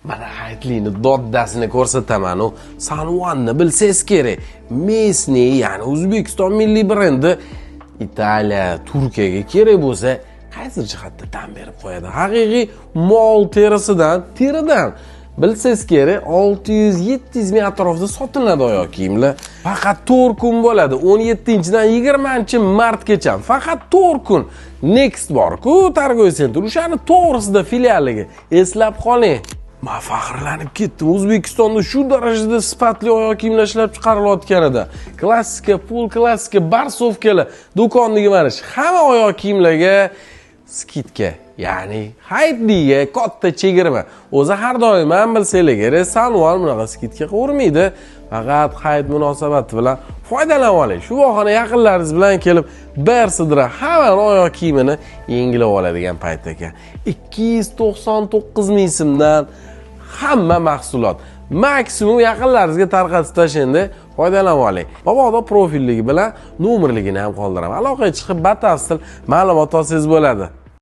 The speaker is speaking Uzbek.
Mana haytlikni doddasini ko'rsataman. U Sanwanni bilsangiz kerak. Mesni, ya'ni O'zbekiston milliy brendi Italiya, Turkiyaga kerak bo'lsa, qaysi jihatda tan berib qo'yadi. Haqiqiy mol teridan bilsangiz kerak 600-700 ming atrofida sotiladi oyoq kiyimlar. Faqat 4 kun bo'ladi. 17-dan 20-martgacha. Faqat 4 kun. Next bor-ku, Targoy Center. O'shani to'g'risida filialiga eslab qoling. Men faxrlanib ketdim. O'zbekistonda shu darajada sifatli oyoq kiyimlar ishlab chiqarilayotganida. Klassika, full klassika, barsovkalar do'koniga borish. Hamma oyoq kiyimlarga skidka, ya'ni haytliga katta chegirma. O'zi har doim ham bilsanglar kerak, Sanwan bunaqa skidka qo'ymaydi. Faqat hayt munosabati bilan foydalanib oling. Shu bahona yaqinlaringiz bilan kelib, bersidra hamma oyoq kiyimini yengilab oladigan payt ekan. 299 ming so'mdan hamma mahsulot maksimum yaqinlaringizga tarqatib tashlaydi, foydalanib oling. Mabodo profilligi bilan nomerligini ham qoldiraman. Aloqaga chiqib batafsil ma'lumot olsangiz bo'ladi.